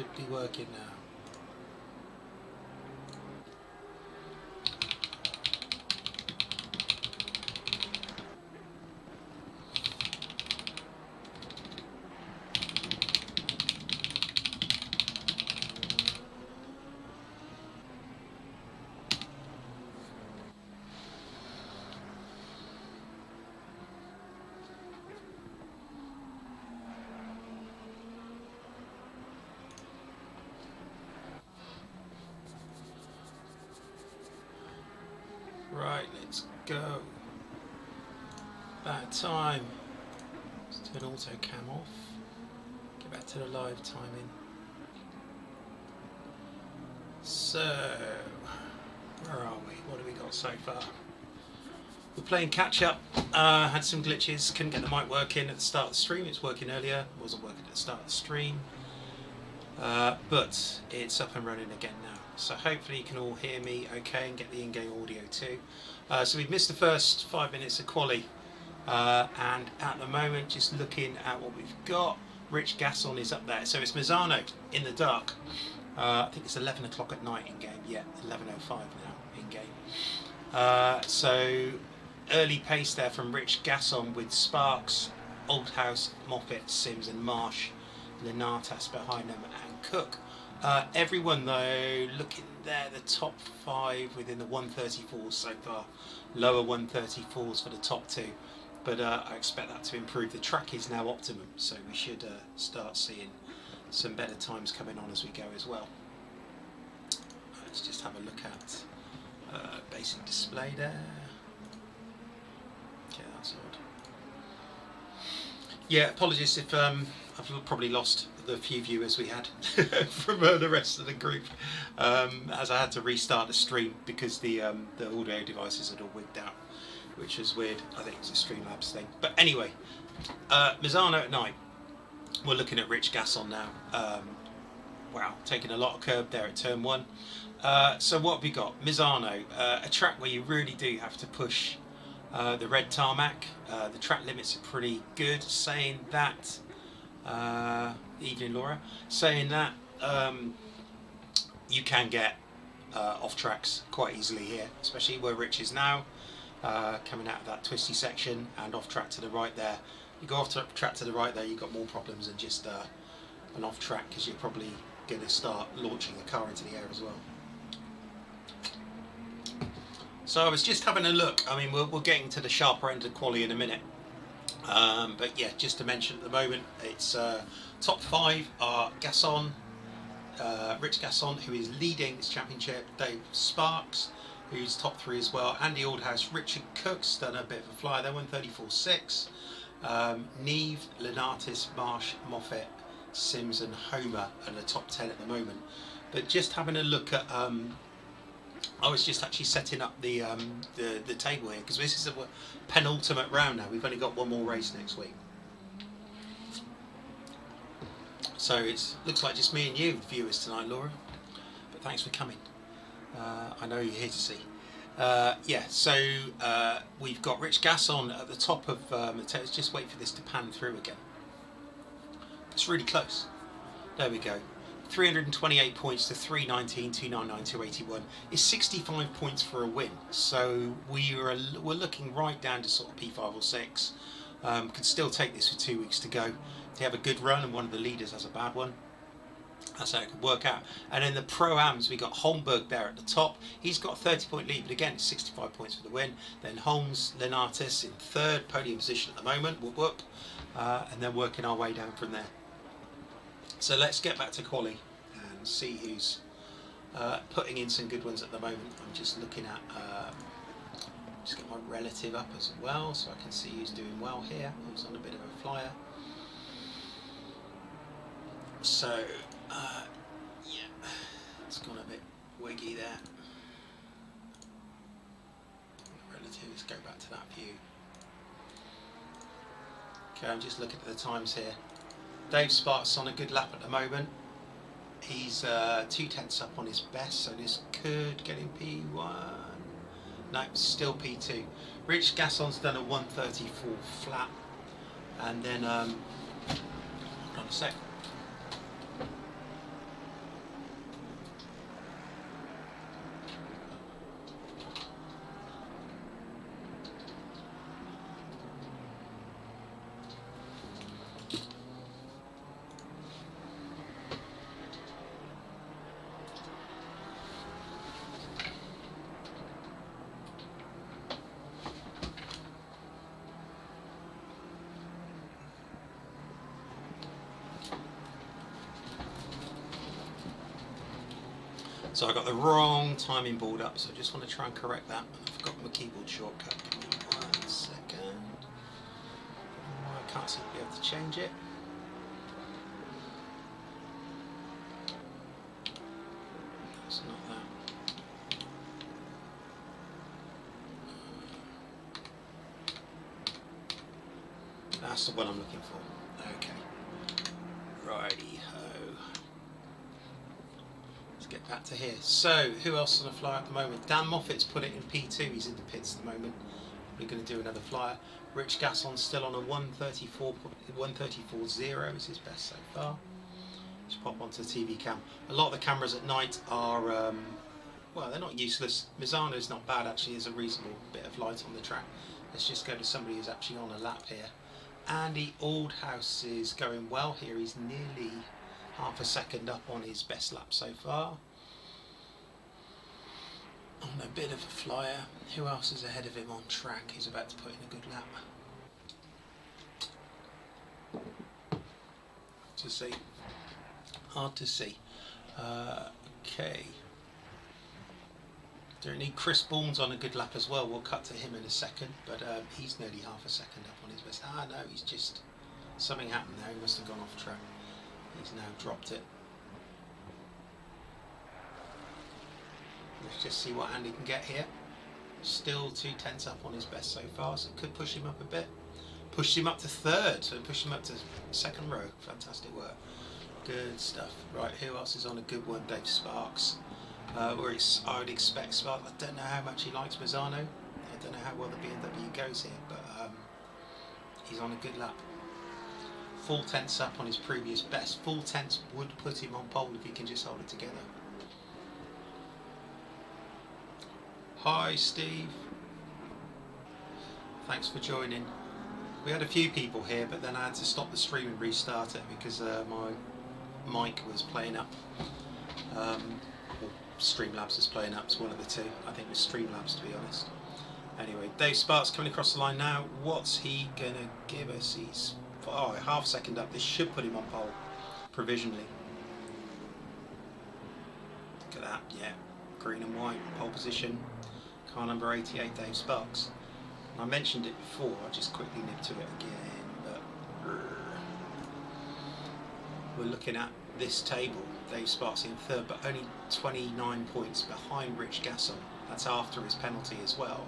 should be working now. Right, let's go. That time. Let's turn auto cam off. Get back to the live timing. So, where are we? What have we got so far? We're playing catch up. Had some glitches. Couldn't get the mic working at the start of the stream. It's working earlier. Wasn't working at the start of the stream. But it's up and running again now. So hopefully you can all hear me okay and get the in-game audio too. So we've missed the first 5 minutes of quali, and at the moment just looking at what we've got, Rich Gasson is up there. So it's Misano in the dark. I think it's 11 o'clock at night in game. Yeah, 11:05 now in game. So early pace there from Rich Gasson with Sparks, Oldhouse, Moffat, Sims and Marsh, Linatas behind them and Cook. Everyone though looking there, the top 5 within the 134s so far, lower 134s for the top 2, but I expect that to improve. The track is now optimum, so we should start seeing some better times coming on as we go as well. Let's just have a look at basic display there. Okay, that's odd. Yeah, apologies if I've probably lost the few viewers we had from the rest of the group, as I had to restart the stream because the audio devices had all wigged out, which was weird. I think it was a Streamlabs thing. But anyway, Misano at night. We're looking at Rich Gasson now. Wow, taking a lot of curb there at turn 1. So what have we got? Misano, a track where you really do have to push the red tarmac. The track limits are pretty good. Saying that, evening Laura, saying that you can get off tracks quite easily here, especially where Rich is now, coming out of that twisty section and off track to the right there. You go off track to the right there, you've got more problems than just an off track, because you're probably going to start launching the car into the air as well. So I was just having a look. I mean, we're getting to the sharper end of quali in a minute. But yeah, just to mention at the moment, it's top 5 are Gasson, Rich Gasson, who is leading this championship, Dave Sparks, who's top 3 as well, Andy Oldhouse, Richard Cook's done a bit of a flyer there, 134.6, Neve, Linatis, Marsh, Moffat, Sims and Homer are the top 10 at the moment. But just having a look at, I was just actually setting up the table here, because this is the penultimate round now. We've only got one more race next week. So it looks like just me and you viewers tonight, Laura. But thanks for coming. I know you're here to see. Yeah, so we've got Rich Gasson at the top of the table. Just wait for this to pan through again. It's really close. There we go. 328 points to 319, 299, 281 is 65 points for a win. So we're looking right down to sort of P5 or 6. Could still take this for 2 weeks to go. To have a good run and one of the leaders has a bad one. That's how it could work out. And in the Pro-Ams, we got Holmberg there at the top. He's got a 30-point lead, but again, it's 65 points for the win. Then Holmes, Linatis in 3rd, podium position at the moment. Whoop whoop. And then working our way down from there. So let's get back to quali and see who's putting in some good ones at the moment. I'm just looking at, just get my relative up as well, so I can see who's doing well here, who's on a bit of a flyer. So, yeah, it's gone a bit wiggy there. Relatives, go back to that view. Okay, I'm just looking at the times here. Dave Sparks on a good lap at the moment. He's 2/10 up on his best, so this could get him P1. No, still P2. Rich Gasson's done a 134 flat, and then hold on a sec. So I got the wrong timing board up, so I just want to try and correct that. I've forgotten my keyboard shortcut. Give me 1 second. I can't seem to be able to change it. It's not that. That's the one I'm looking for. Okay. Righty-ho. Let's get back to here. So, who else on a flyer at the moment? Dan Moffat's put it in P2. He's in the pits at the moment. We're going to do another flyer. Rich Gasson's still on a 134.0 is his best so far. Let's pop onto the TV cam. A lot of the cameras at night are, well, they're not useless. Misano's not bad actually, there's a reasonable bit of light on the track. Let's just go to somebody who's actually on a lap here. Andy Aldhouse is going well here. He's nearly half a second up on his best lap so far. On a bit of a flyer. Who else is ahead of him on track? He's about to put in a good lap. To see. Hard to see. Okay. Do we need Chris Bourne's on a good lap as well? We'll cut to him in a second, but he's nearly half a second up on his best. Ah no, he's just... something happened there, he must have gone off track. He's now dropped it. Let's just see what Andy can get here. Still 2/10 up on his best so far, so it could push him up a bit. Pushed him up to third, so pushed him up to second row. Fantastic work. Good stuff. Right, who else is on a good one? Dave Sparks. I would expect Sparks. I don't know how much he likes Misano. I don't know how well the BMW goes here, but he's on a good lap. 4/10 up on his previous best. 4/10 would put him on pole if he can just hold it together. Hi Steve. Thanks for joining. We had a few people here, but then I had to stop the stream and restart it because my mic was playing up. Or Streamlabs was playing up, it's one of the two. I think it was Streamlabs to be honest. Anyway, Dave Sparks coming across the line now. What's he going to give us? He's half second up. This should put him on pole, provisionally. Look at that, yeah. Green and white, pole position. Car number 88, Dave Sparks. I mentioned it before, I'll just quickly nip to it again, but we're looking at this table. Dave Sparks in third, but only 29 points behind Rich Gasson. That's after his penalty as well.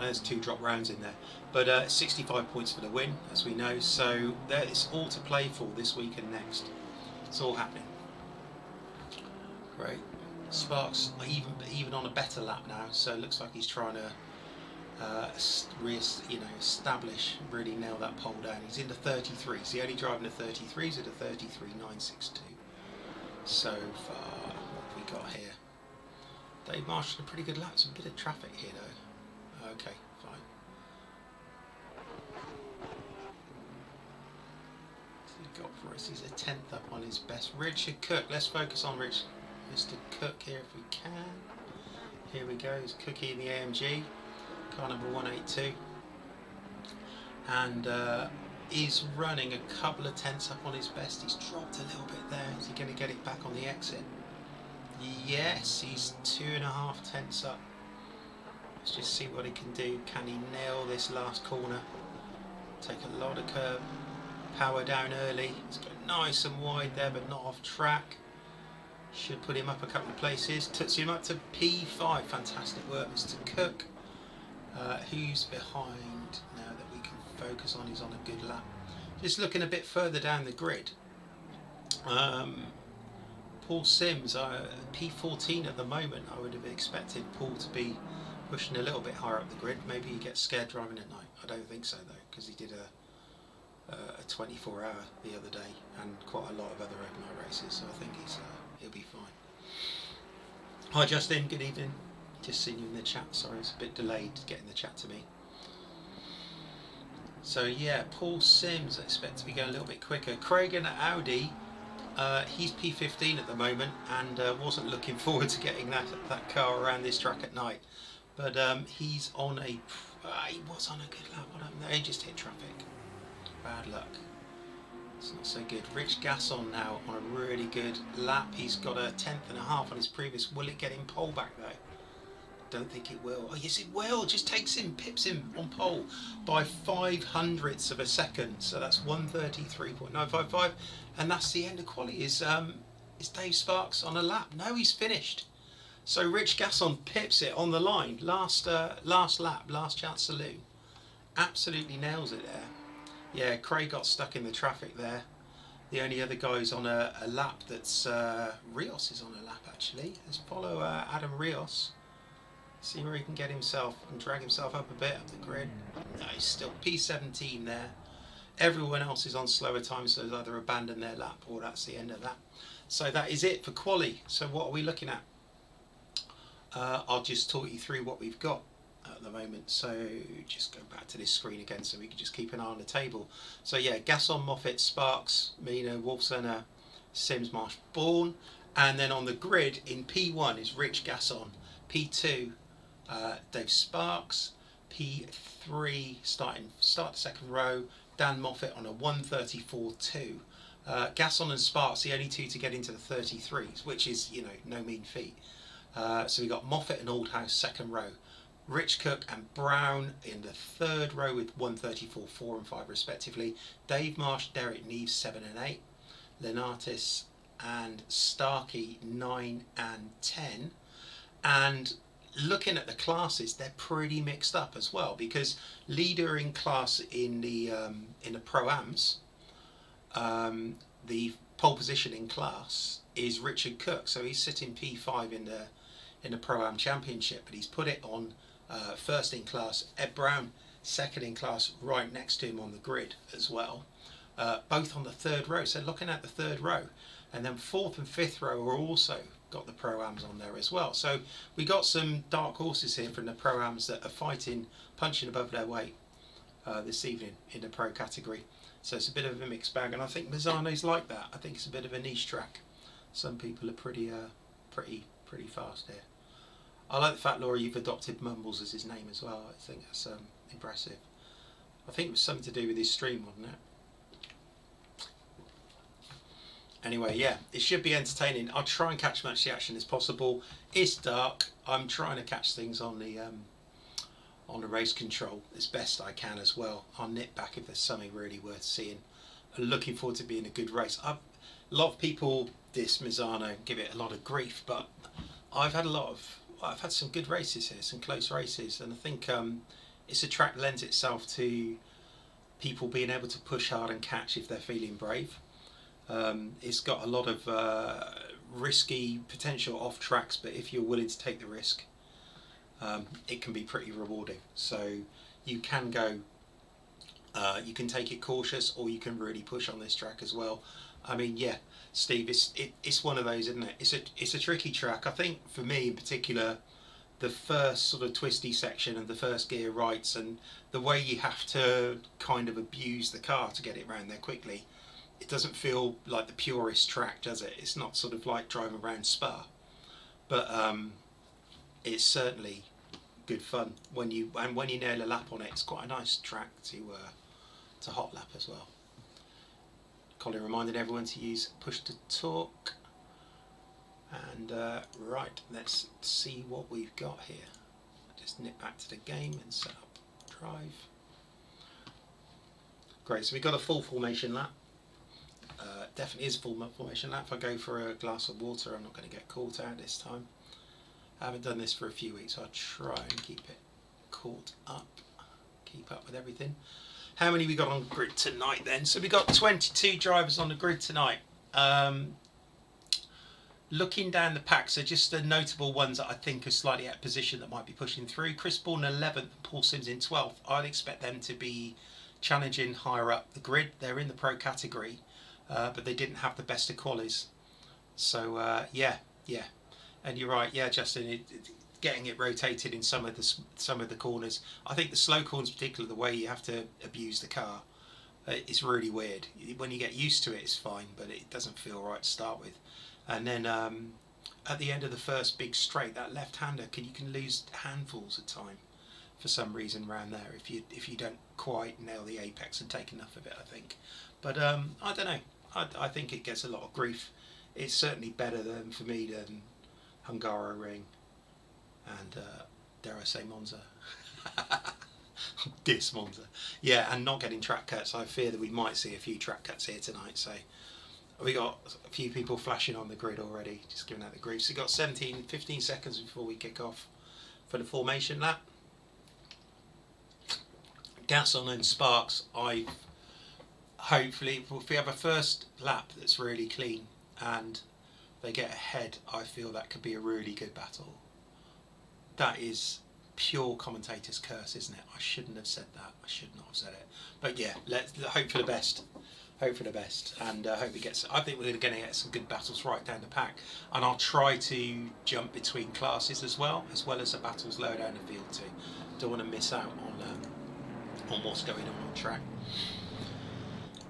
There's 2 drop rounds in there, but 65 points for the win, as we know. So it's all to play for this week and next. It's all happening. Great. Sparks even on a better lap now, so it looks like he's trying to establish, really nail that pole down. He's in the 33s. He only driving the 33s at a 33.962 so far. What have we got here? Dave Marshall, a pretty good lap. Some bit of traffic here though. Okay, fine. What's he got for us? He's a 10th up on his best. Richard Cook. Let's focus on Mr. Cook here if we can. Here we go. He's Cookie in the AMG. Car number 182, and he's running a couple of tenths up on his best. He's dropped a little bit there. Is he going to get it back on the exit? Yes, he's 2.5 tenths up. Let's just see what he can do. Can he nail this last corner? Take a lot of curb, power down early. He's got nice and wide there, but not off track. Should put him up a couple of places. Puts him up to P5. Fantastic work, Mr. Cook. Who's behind now that we can focus on? He's on a good lap. Just looking a bit further down the grid. Paul Sims, P14 at the moment. I would have expected Paul to be pushing a little bit higher up the grid. Maybe he gets scared driving at night. I don't think so though, because he did a 24-hour the other day and quite a lot of other overnight races. So I think he'll be fine. Hi Justin, good evening. Just seen you in the chat, sorry, it's a bit delayed getting the chat to me. So yeah, Paul Sims I expect to be going a little bit quicker. Craig in Audi, he's P15 at the moment and wasn't looking forward to getting that car around this track at night. But he's on he was on a good lap. What happened there? He just hit traffic. Bad luck. It's not so good. Rich Gasson now on a really good lap. He's got a 10th and a half on his previous. Will it get him pole back though? Don't think it will. Oh yes, it will. Just takes him, pips him on pole by 500ths of a second. So that's 1:33.955, and that's the end of quali. Is Dave Sparks on a lap? No, he's finished. So Rich Gasson pips it on the line. Last lap, last chance saloon. Absolutely nails it there. Yeah, Craig got stuck in the traffic there. The only other guy's on a lap that's Rios is on a lap actually. Let's follow Adam Rios. See where he can get himself and drag himself up a bit up the grid. No, he's still P17 there. Everyone else is on slower times, so they've either abandoned their lap or that's the end of that. So that is it for quali. So what are we looking at? I'll just talk you through what we've got at the moment. So just go back to this screen again so we can just keep an eye on the table. So yeah, Gasson, Moffat, Sparks, Misano, Wolfsoner, Sims, Marsh, Bourne. And then on the grid in P1 is Rich Gasson. P2, Dave Sparks. P3, start the second row, Dan Moffat on a 1:34.2. Gasson and Sparks, the only two to get into the 33s, which is, you know, no mean feat. So we got Moffat and Aldhouse second row, Rich Cook and Brown in the third row with 1:34.4 and 5 respectively. Dave Marsh, Derek Neves 7 and 8, Lenatis and Starkey 9 and 10. And looking at the classes, they're pretty mixed up as well, because leader in class in the Pro-Ams, the pole position in class is Richard Cook, so he's sitting P5 in the Pro-Am Championship, but he's put it on first in class. Ed Brown second in class, right next to him on the grid as well, both on the third row. So looking at the third row, and then fourth and fifth row are also got the Pro-Ams on there as well. So we got some dark horses here from the Pro-Ams that are fighting, punching above their weight this evening in the Pro category. So it's a bit of a mixed bag, and I think Misano's like that. I think it's a bit of a niche track. Some people are pretty fast here. I like the fact, Laura, you've adopted Mumbles as his name as well. I think that's impressive. I think it was something to do with his stream, wasn't it? Anyway, yeah, it should be entertaining. I'll try and catch as much of the action as possible. It's dark. I'm trying to catch things on the race control as best I can as well. I'll nip back if there's something really worth seeing. I'm looking forward to being a good race. A lot of people diss Misano, give it a lot of grief, but I've had some good races here, some close races, and I think it's a track that lends itself to people being able to push hard and catch if they're feeling brave. It's got a lot of risky potential off tracks, but if you're willing to take the risk, it can be pretty rewarding. So you can go, you can take it cautious, or you can really push on this track as well. I mean, yeah, Steve, it's one of those, isn't it? It's a tricky track. I think for me in particular, the first sort of twisty section and the first gear rights, and the way you have to kind of abuse the car to get it around there quickly. It doesn't feel like the purest track, does it? It's not sort of like driving around Spa, but it's certainly good fun when you nail a lap on it. It's quite a nice track to hot lap as well. Colin reminded everyone to use push to talk. And right, let's see what we've got here. Just nip back to the game and set up drive. Great, so we've got a full formation lap. Definitely is a full formation lap. If I go for a glass of water, I'm not going to get caught out this time. I haven't done this for a few weeks, so I'll try and keep it caught up, keep up with everything. How many we got on grid tonight then? So we got 22 drivers on the grid tonight. Looking down the pack, so just the notable ones that I think are slightly out of position that might be pushing through. Chris Bourne 11th and Paul Sims in 12th. I'd expect them to be challenging higher up the grid. They're in the pro category, but they didn't have the best of qualies. So yeah. And you're right, yeah, Justin. Getting it rotated in some of the corners. I think the slow corners, particularly the way you have to abuse the car, it's really weird. When you get used to it, it's fine, but it doesn't feel right to start with. And then at the end of the first big straight, that left-hander, you can lose handfuls of time. for some reason around there if you don't quite nail the apex and take enough of it, I think. But I don't know. I think it gets a lot of grief. It's certainly better than for me than Hungaroring and dare I say Monza. Diss Monza. Yeah, and not getting track cuts. I fear that we might see a few track cuts here tonight. So we got a few people flashing on the grid already, just giving out the grief. So we got 15 seconds before we kick off for the formation lap. Gasson and Sparks, hopefully, if we have a first lap that's really clean and they get ahead, I feel that could be a really good battle. That is pure commentator's curse, isn't it? I shouldn't have said that. I should not have said it. But yeah, let's hope for the best. Hope for the best, and hope we get. I think we're going to get some good battles right down the pack, and I'll try to jump between classes as well as the battles lower down the field too. Don't want to miss out on what's going on track.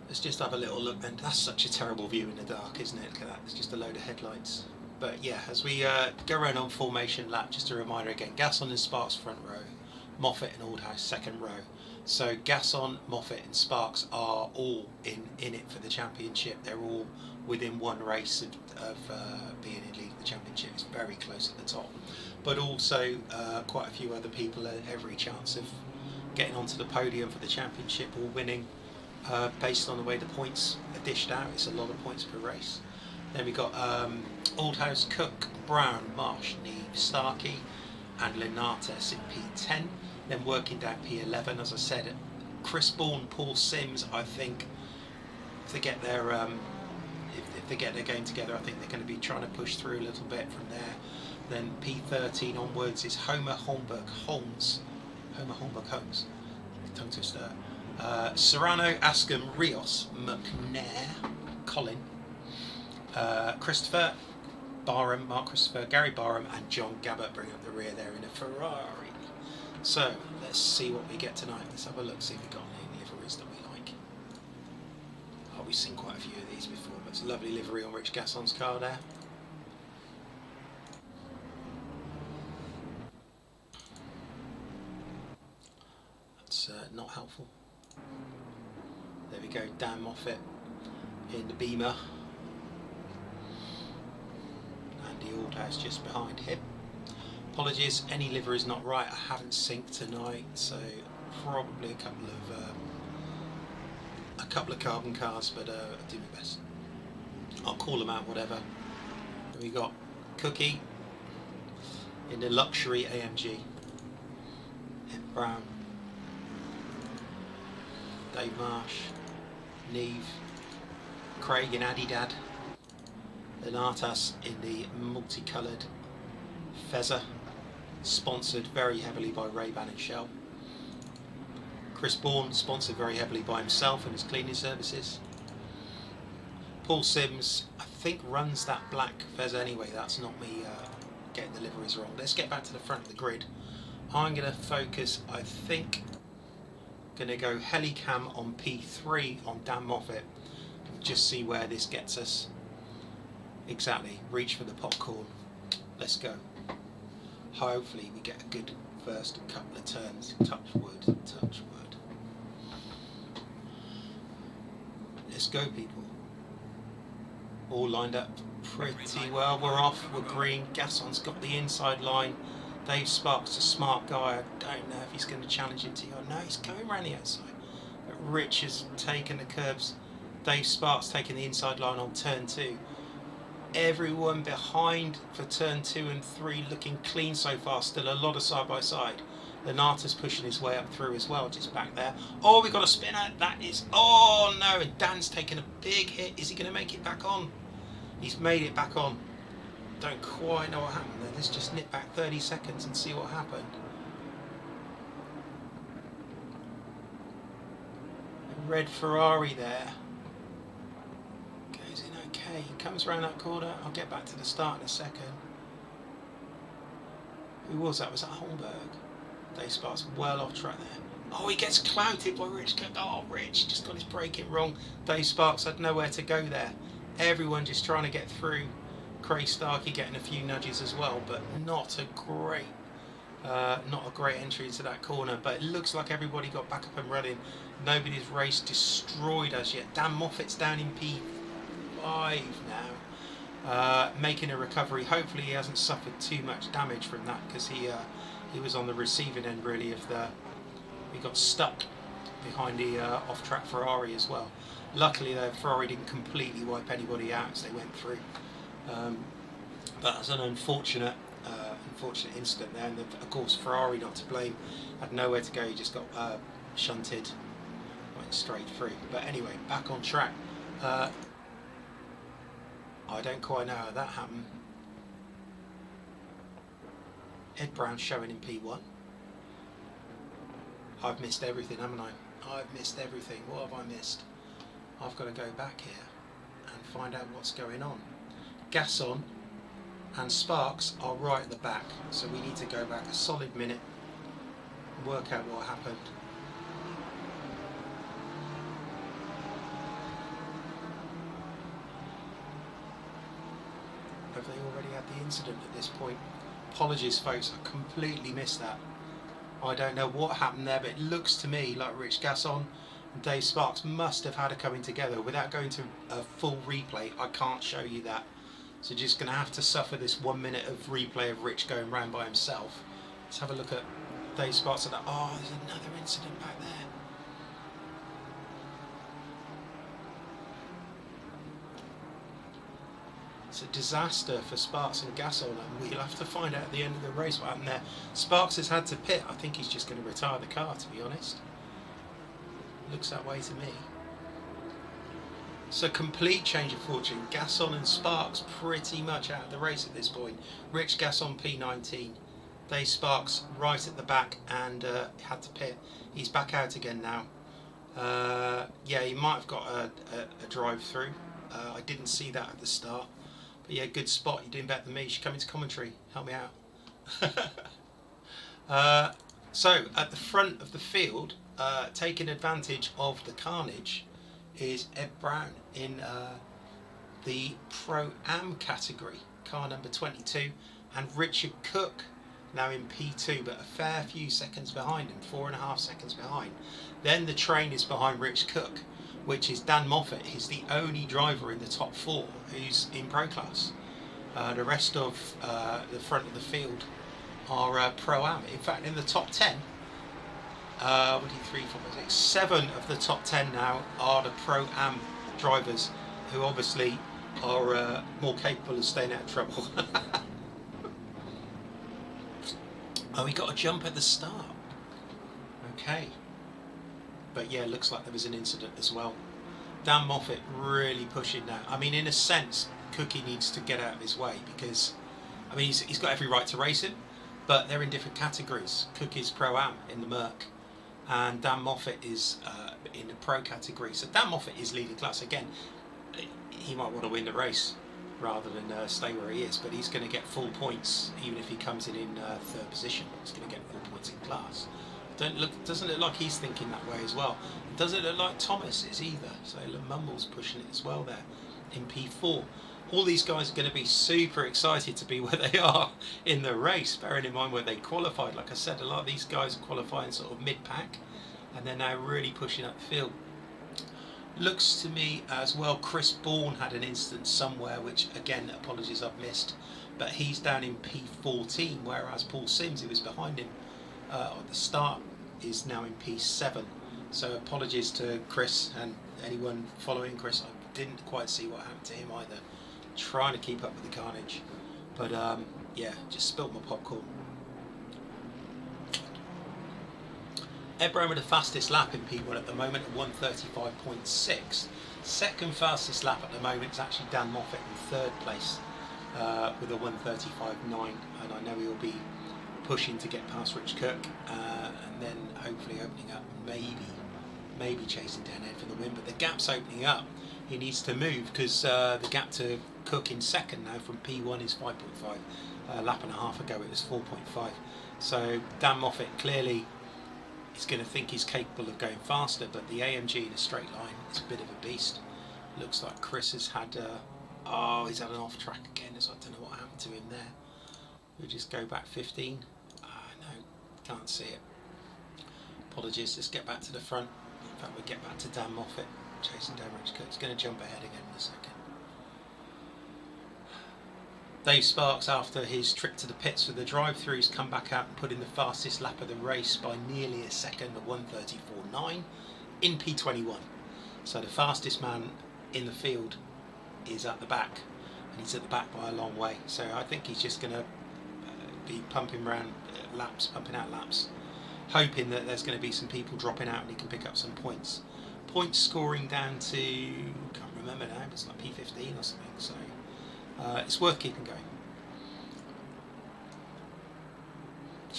Let's just have a little look then. That's such a terrible view in the dark, isn't it? Look at that. It's just a load of headlights. But yeah, as we go around on formation lap, just a reminder again: Gasson and Sparks front row, Moffat and Aldhouse second row. So Gasson, Moffat and Sparks are all in it for the championship. They're all within one race of being in lead of the championship. It's very close at the top. But also quite a few other people have every chance of getting onto the podium for the championship or winning based on the way the points are dished out. It's a lot of points per race. Then we've got Aldhouse, Cook, Brown, Marsh, Neve, Starkey and Linares in P10. Then working down P11, as I said, Chris Bourne, Paul Sims. I think if they get their if they get their game together, I think they're going to be trying to push through a little bit from there. Then P13 onwards is Homer Holmberg Holmes, tongue twister. Serrano, Askham, Rios, McNair, Colin, Christopher, Barham, Mark Christopher, Gary Barham, and John Gabbert bring up the rear there in a Ferrari. So let's see what we get tonight. Let's have a look, see if we've got any liveries that we like. Oh, we've seen quite a few of these before, but it's a lovely livery on Rich Gasson's car there. That's not helpful. There we go, Dan Moffat in the Beamer. Andy Aldhouse just behind him. Apologies, any livery is not right. I haven't synced tonight, so probably a couple of carbon cars, but I'll do my best. I'll call them out, whatever. Then we got Cookie in the luxury AMG. Ed Brown, Dave Marsh, Neve, Craig in Adidad, Linares in the multicoloured Fezzer, sponsored very heavily by Ray-Ban and Shell. Chris Bourne, sponsored very heavily by himself and his cleaning services. Paul Sims, I think, runs that black Fezzer anyway. That's not me getting the liveries wrong. Let's get back to the front of the grid. I'm going to focus, I think, going to go Helicam on P3 on Dan Moffat. Just see where this gets us. Exactly, reach for the popcorn. Let's go. Hopefully we get a good first couple of turns. Touch wood, touch wood. Let's go, people. All lined up pretty well. We're off, we're green. Gasson's got the inside line. Dave Sparks, a smart guy. I don't know if he's going to challenge him to you. No, he's going around the outside. But Rich has taken the curbs. Dave Sparks taking the inside line on turn 2. Everyone behind for turn 2 and 3 looking clean so far. Still a lot of side by side. Lenata's pushing his way up through as well, just back there. Oh, we've got a spinner. That is, oh no, and Dan's taken a big hit. Is he going to make it back on? He's made it back on. Don't quite know what happened there. Let's just nip back 30 seconds and see what happened. A red Ferrari there. Goes in okay. He comes around that corner. I'll get back to the start in a second. Who was that? Was that Holmberg? Dave Sparks well off track there. Oh, he gets clouted by Rich. Oh, Rich just got his braking wrong. Dave Sparks had nowhere to go there. Everyone just trying to get through. Craig Starkey getting a few nudges as well, but not a great Not a great entry into that corner, but it looks like everybody got back up and running. Nobody's race destroyed as yet. Dan Moffat's down in P5 now, making a recovery. Hopefully he hasn't suffered too much damage from that, because he was on the receiving end really of the. He got stuck behind the off-track Ferrari as well. Luckily though, Ferrari didn't completely wipe anybody out as they went through. But that's an unfortunate incident there, and of course Ferrari, not to blame, had nowhere to go. He just got shunted, went straight through. But anyway, back on track. I don't quite know how that happened. Ed Brown showing in P1. I've missed everything, haven't I? I've missed everything. What have I missed? I've got to go back here and find out what's going on. Gasson and Sparks are right at the back, so we need to go back a solid minute and work out what happened. Have they already had the incident at this point? Apologies folks, I completely missed that. I don't know what happened there, but it looks to me like Rich Gasson and Dave Sparks must have had a coming together. Without going to a full replay, I can't show you that. So just going to have to suffer this 1 minute of replay of Rich going round by himself. Let's have a look at Dave Sparks. Oh, there's another incident back there. It's a disaster for Sparks and Gasol, and we'll have to find out at the end of the race what happened there. Sparks has had to pit. I think he's just going to retire the car, to be honest. Looks that way to me. So complete change of fortune. Gasol and Sparks pretty much out of the race at this point. Rich Gasol P19. Dave Sparks right at the back and had to pit. He's back out again now. Yeah, he might have got a drive through. I didn't see that at the start. But yeah, good spot. You're doing better than me. You should come into commentary. Help me out. So at the front of the field, taking advantage of the carnage, is Ed Brown in the Pro-Am category, car number 22, and Richard Cook now in P2, but a fair few seconds behind him, 4.5 seconds behind. Then the train is behind Rich Cook, which is Dan Moffat. He's the only driver in the top 4 who's in Pro Class. The rest of the front of the field are Pro-Am. In fact, in the top 10, 1, 2, 3, 4, 5, 6, 7 of the top 10 now are the Pro-Am drivers, who obviously are more capable of staying out of trouble. Oh, we got a jump at the start. Okay. But yeah, looks like there was an incident as well. Dan Moffat really pushing now. I mean, in a sense, Cookie needs to get out of his way, because, I mean, he's got every right to race him, but they're in different categories. Cookie's Pro-Am in the Merc, and Dan Moffat is in the Pro category. So Dan Moffat is leading class. Again, he might want to win the race rather than stay where he is, but he's going to get full points even if he comes in 3rd position. He's going to get full points in class. Doesn't look like he's thinking that way as well. It doesn't look like Thomas is either. So look, Mumble's pushing it as well there in P4. All these guys are going to be super excited to be where they are in the race, bearing in mind where they qualified. Like I said, a lot of these guys are qualifying sort of mid-pack, and they're now really pushing up the field. Looks to me as well, Chris Bourne had an instance somewhere, which again, apologies I've missed, but he's down in P14, whereas Paul Sims, who was behind him at the start, is now in P7. So apologies to Chris and anyone following Chris. I didn't quite see what happened to him either. Trying to keep up with the carnage, but yeah, just spilt my popcorn. Ed Brown with the fastest lap in P1 at the moment at 1:35.6. Second fastest lap at the moment is actually Dan Moffat in 3rd place with a 1:35.9, and I know he'll be pushing to get past Rich Cook, and then hopefully opening up, maybe chasing down Ed for the win. But the gap's opening up. He needs to move, because the gap to Cook in 2nd now from P1 is 5.5. A lap and a half ago it was 4.5. So Dan Moffat clearly is going to think he's capable of going faster, but the AMG in a straight line is a bit of a beast. Looks like Chris has had oh, he's had an off track again, so I don't know what happened to him there. We'll just go back 15. No, Can't see it. Apologies, let's get back to the front. In fact, we'll get back to Dan Moffat chasing down Rich Cook. He's going to jump ahead again in a second. Dave Sparks, after his trip to the pits for the drive-throughs, come back out and put in the fastest lap of the race by nearly a second at 1:34.9 in P21. So the fastest man in the field is at the back, and he's at the back by a long way. So I think he's just going to be pumping around laps, pumping out laps, hoping that there's going to be some people dropping out and he can pick up some points. Points scoring down to, can't remember now, but it's like P15 or something. So it's worth keeping going.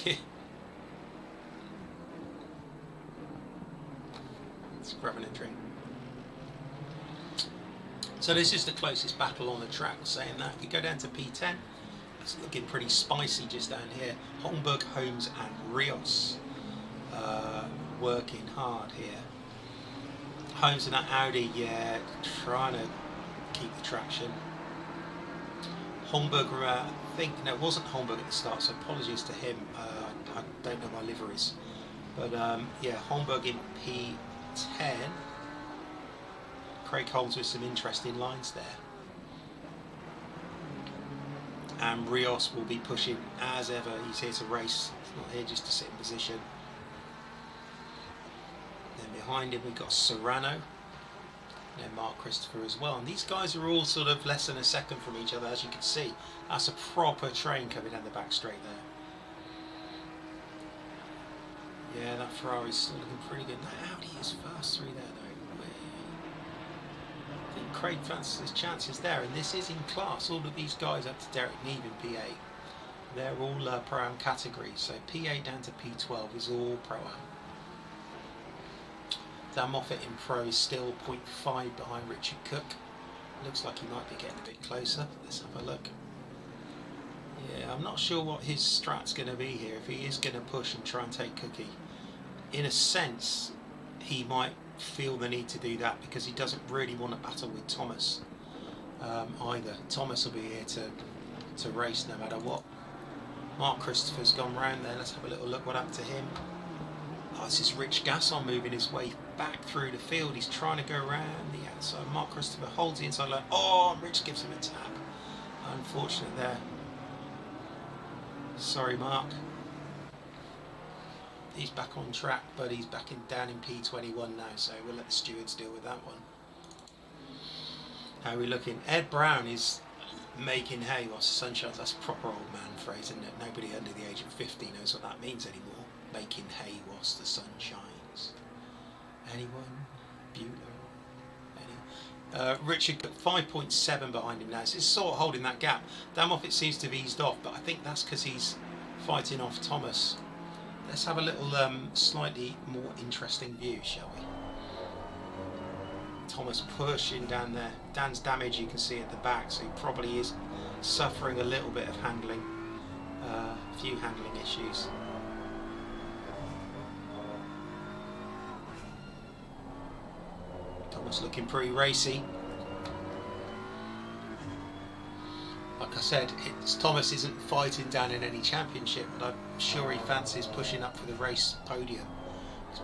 Yeah. It's grabbing a drink. So this is the closest battle on the track, saying that. If you go down to P10, it's looking pretty spicy just down here. Holmberg, Holmes and Rios working hard here. Holmes in that Audi, yeah, trying to keep the traction. Holmberg, I think, no, it wasn't Holmberg at the start, so apologies to him. I don't know my liveries. But yeah, Holmberg in P10. Craig Holmes with some interesting lines there. And Rios will be pushing as ever. He's here to race, he's not here just to sit in position. Then behind him we've got Serrano, and then Mark Christopher as well. And these guys are all sort of less than a second from each other, as you can see. That's a proper train coming down the back straight there. Yeah, that Ferrari's still looking pretty good. That Audi is fast through there though. I think Craig fancies his chances there, and this is in class. All of these guys up to Derek Neve in P8, they're all Pro-Am categories, so P8 down to P12 is all Pro-Am. Dan Moffat in Pro is still 0.5 behind Richard Cook. Looks like he might be getting a bit closer. Let's have a look. Yeah, I'm not sure what his strat's going to be here. If he is going to push and try and take Cookie, in a sense he might feel the need to do that because he doesn't really want to battle with Thomas either. Thomas will be here to race no matter what. Mark Christopher's gone round there. Let's have a little look what happened to him. Oh, this is Rich Gasson moving his way back through the field. He's trying to go around the outside. Mark Christopher holds the inside line. Oh, and Rich gives him a tap. Unfortunate there. Sorry, Mark. He's back on track, but he's back down in P21 now, so we'll let the stewards deal with that one. How are we looking? Ed Brown is making hay whilst the sun shines. That's proper old man phrase, isn't it? Nobody under the age of 50 knows what that means anymore. Making hay whilst the sun shines. Anyone? Bueller? Anyone? Richard got 5.7 behind him now, so it's sort of holding that gap. Dan Moffat seems to have eased off, but I think that's because he's fighting off Thomas. Let's have a little slightly more interesting view, shall we? Thomas pushing down there. Dan's damage you can see at the back, so he probably is suffering a little bit of handling, a few handling issues. Thomas looking pretty racy. Like I said, Thomas isn't fighting down in any championship, but I'm sure he fancies pushing up for the race podium.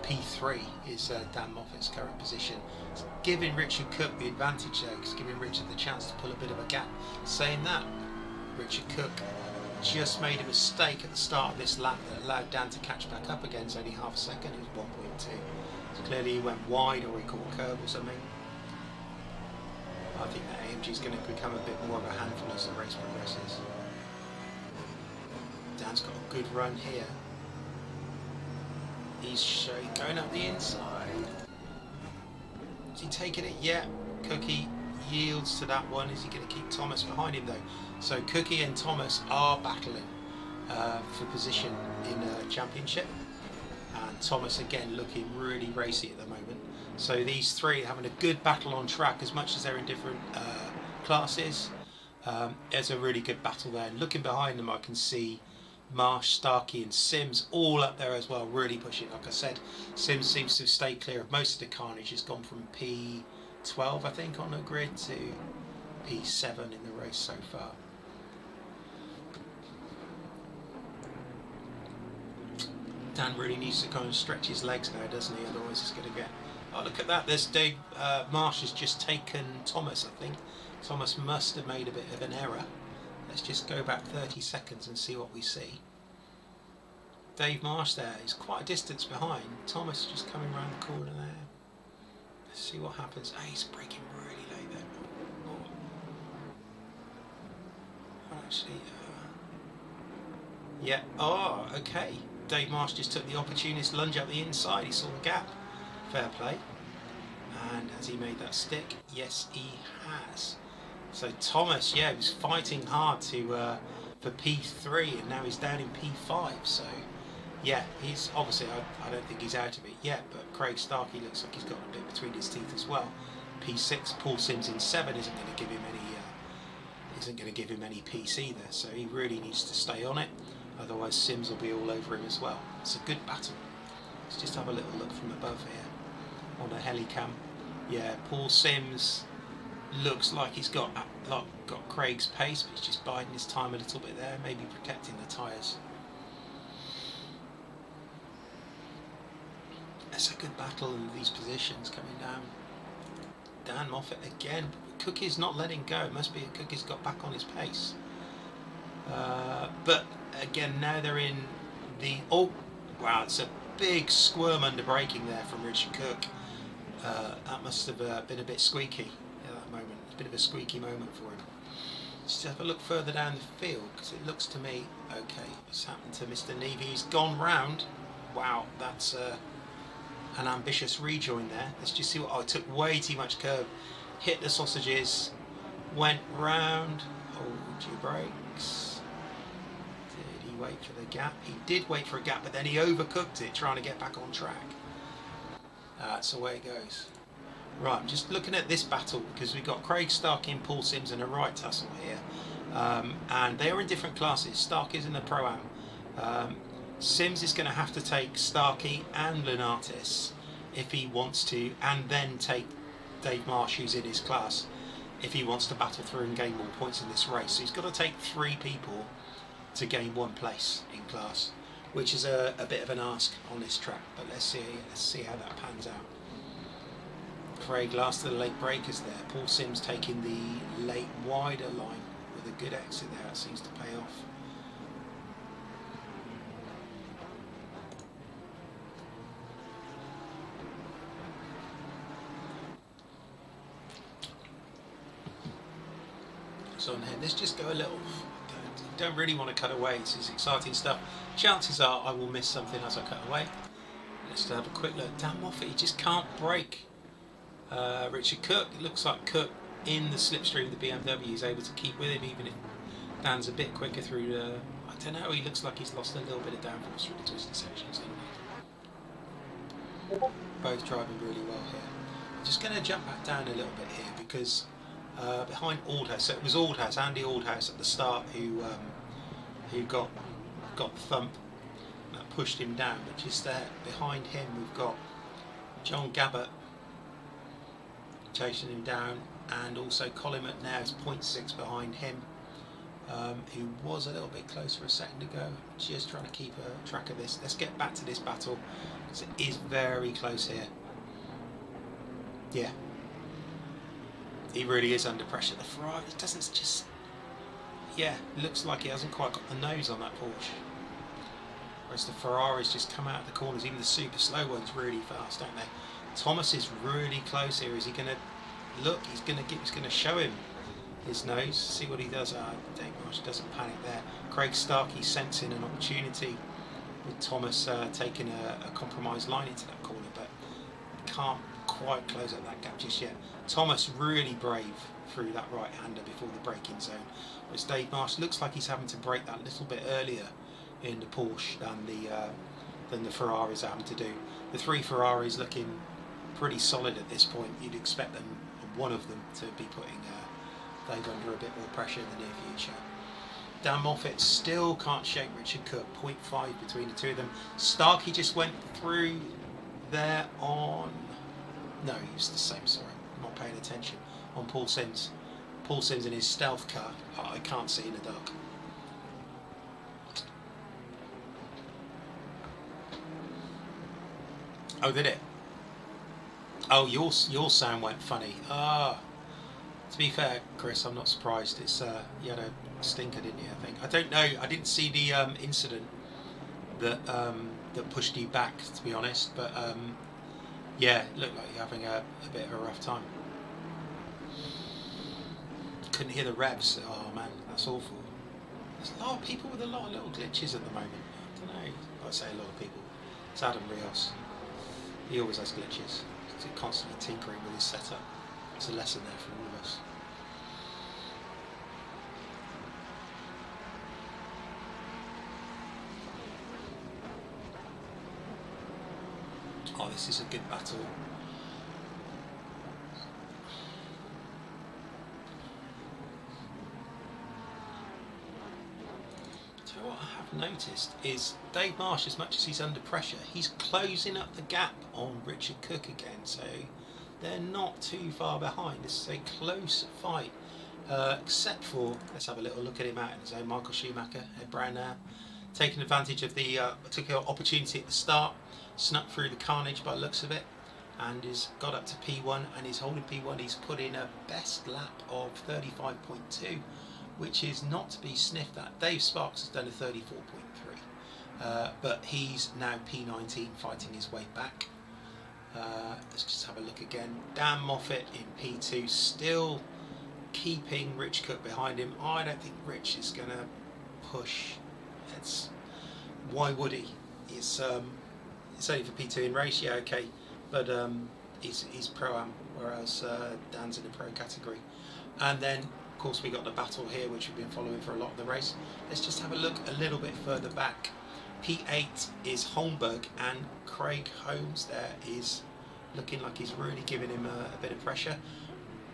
P3 is Dan Moffat's current position. It's giving Richard Cook the advantage though, it's giving Richard the chance to pull a bit of a gap. Saying that, Richard Cook just made a mistake at the start of this lap that allowed Dan to catch back up again. It's only half a second, it was 1.2. So clearly he went wide or he caught a curve or something. I think that AMG is going to become a bit more of a handful as the race progresses. Dan's got a good run here. He's going up the inside. Is he taking it? Yeah. Cookie yields to that one. Is he going to keep Thomas behind him though? So Cookie and Thomas are battling for position in a championship. And Thomas again looking really racy at the moment. So these three are having a good battle on track as much as they're in different classes. There's a really good battle there. And looking behind them I can see Marsh, Starkey and Sims all up there as well, really pushing. Like I said, Sims seems to stay clear of most of the carnage. He's gone from P12 I think on the grid to P7 in the race so far. Dan really needs to kind of stretch his legs now, doesn't he? Otherwise he's going to get... Oh, look at that. There's Dave Marsh has just taken Thomas, I think. Thomas must have made a bit of an error. Let's just go back 30 seconds and see what we see. Dave Marsh there is quite a distance behind. Thomas just coming around the corner there. Let's see what happens. Oh, he's braking really late there. Oh. Well, actually, yeah. Oh, okay. Dave Marsh just took the opportunist lunge up the inside. He saw the gap. Fair play. And has he made that stick? Yes, he has. So Thomas, yeah, was fighting hard to for P3, and now he's down in P5. So yeah, he's obviously, I don't think he's out of it yet, but Craig Starkey looks like he's got a bit between his teeth as well. P6, Paul Sims in 7 isn't going to give him any peace either. So he really needs to stay on it. Otherwise, Sims will be all over him as well. It's a good battle. Let's just have a little look from above here on a helicam. Yeah, Paul Sims looks like he's got Craig's pace, but he's just biding his time a little bit there, maybe protecting the tyres. It's a good battle in these positions coming down. Dan Moffat again. Cookie's not letting go. It must be Cookie's got back on his pace. But again, now they're in the... Oh, wow, it's a big squirm under braking there from Richard Cook. That must have been a bit squeaky at that moment. It's a bit of a squeaky moment for him. Just have a look further down the field, because it looks to me... Okay, what's happened to Mr. Nevy? He's gone round. Wow, that's... an ambitious rejoin there. Let's just see what... Oh, it took way too much curve. Hit the sausages. Went round. Hold your brakes. Did he wait for the gap? He did wait for a gap, but then he overcooked it, trying to get back on track. That's the way it goes. Right, I'm just looking at this battle, because we've got Craig Starkey and Paul Sims in a right tussle here. And they are in different classes. Starkey's in the Pro-Am. Sims is going to have to take Starkey and Lunatis if he wants to, and then take Dave Marsh, who's in his class, if he wants to battle through and gain more points in this race. So he's got to take 3 people to gain 1 place in class, which is a bit of an ask on this track. But let's see how that pans out. Craig last of the late breakers there. Paul Sims taking the late wider line with a good exit there. It seems to pay off. On here. Let's just go a little... Don't really want to cut away. This is exciting stuff. Chances are I will miss something as I cut away. Let's have a quick look. Dan Moffat, he just can't break. Richard Cook, it looks like Cook in the slipstream of the BMW is able to keep with him, even if Dan's a bit quicker through the... I don't know, he looks like he's lost a little bit of downforce through the twisted sections. Both driving really well here. I'm just going to jump back down a little bit here, because behind Aldhouse, so it was Aldhouse, Andy Aldhouse at the start, who got the thump that pushed him down. But just there behind him we've got John Gabbert chasing him down, and also Colin McNair is 0.6 behind him, who was a little bit closer a second ago. Just trying to keep a track of this. Let's get back to this battle, because it is very close here. Yeah, he really is under pressure. The Ferrari doesn't just... Yeah, looks like he hasn't quite got the nose on that Porsche. Whereas the Ferraris just come out of the corners. Even the super slow ones really fast, don't they? Thomas is really close here. Is he going to look? He's going to show him his nose. See what he does. Dave Marsh doesn't panic there. Craig Starkey sensing an opportunity with Thomas taking a compromised line into that corner, but can't quite close up that gap just yet. Thomas really brave through that right-hander before the braking zone. Whereas Dave Marsh looks like he's having to brake that little bit earlier in the Porsche than the Ferraris are having to do. The 3 Ferraris looking pretty solid at this point. You'd expect them, one of them, to be putting Dave under a bit more pressure in the near future. Dan Moffat still can't shake Richard Cook, 0.5 between the two of them. Starkey just went through there on... No, he was the same, sorry, I'm not paying attention. On Paul Sims. Paul Sims in his stealth car. Oh, I can't see in the dark. Oh, did it? Oh, your sound went funny. Ah, to be fair, Chris, I'm not surprised. It's you had a stinker, didn't you? I think. I don't know. I didn't see the incident that pushed you back, to be honest. But yeah, it looked like you're having a bit of a rough time. Couldn't hear the revs. Oh man, that's awful. There's a lot of people with a lot of little glitches at the moment. I don't know. I say a lot of people. It's Adam Rios. He always has glitches. He's constantly tinkering with his setup. It's a lesson there for all of us. Oh, this is a good battle. So what I have noticed is Dave Marsh, as much as he's under pressure, he's closing up the gap on Richard Cook again. So they're not too far behind. This is a close fight, except for, let's have a little look at him out in his own. Michael Schumacher, Ed Brown now, taking advantage of the particular opportunity at the start, snuck through the carnage by the looks of it, and has got up to P1 and is holding P1. He's put in a best lap of 35.2, which is not to be sniffed at. Dave Sparks has done a 34.3, but he's now P19 fighting his way back. Let's just have a look again. Dan Moffat in P2, still keeping Rich Cook behind him. I don't think Rich is going to push. Why would he? It's only for P2 in race, yeah, okay, but he's pro-am, whereas Dan's in the pro category. And then, of course, we got the battle here, which we've been following for a lot of the race. Let's just have a look a little bit further back. P8 is Holmberg, and Craig Holmes there is looking like he's really giving him a bit of pressure.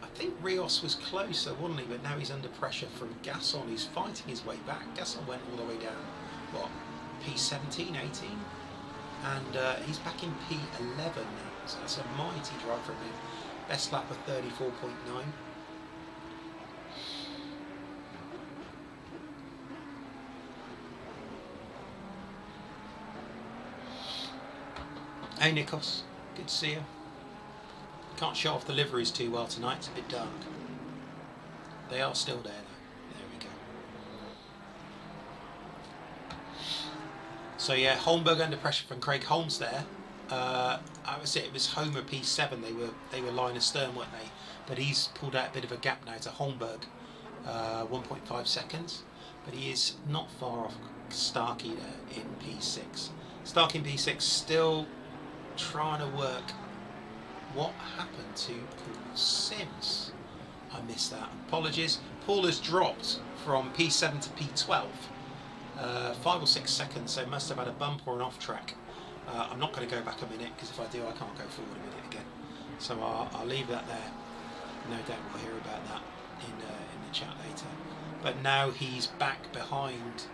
I think Rios was closer, wasn't he? But now he's under pressure from Gasson. He's fighting his way back. Gasson went all the way down, what, P17, 18? And he's back in P11 now. So that's a mighty drive from him. Best lap of 34.9. Hey Nikos, good to see you. Can't show off the liveries too well tonight, it's a bit dark. They are still there though. There we go. So yeah, Holmberg under pressure from Craig Holmes there. I would say it was Homer P7. They were line astern, weren't they? But he's pulled out a bit of a gap now to Holmberg, 1.5 seconds. But he is not far off Starkey there in P6. Starkey in P6 still trying to work what happened to Paul Sims. I missed that. Apologies. Paul has dropped from P7 to P12. 5 or 6 seconds, so must have had a bump or an off track. I'm not going to go back a minute, because if I do I can't go forward a minute again. So I'll leave that there. No doubt we'll hear about that in the chat later. But now he's back behind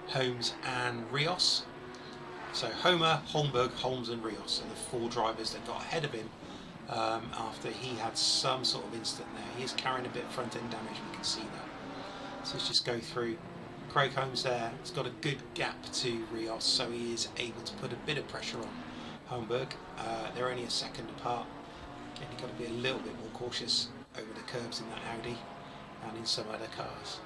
Holmes and Rios. So Homer, Holmberg, Holmes and Rios are the 4 drivers that got ahead of him after he had some sort of incident there. He is carrying a bit of front end damage, we can see that. So let's just go through. Craig Holmes there, he's got a good gap to Rios, so he is able to put a bit of pressure on Holmberg. They're only a second apart. Again, you've got to be a little bit more cautious over the curbs in that Audi and in some other cars.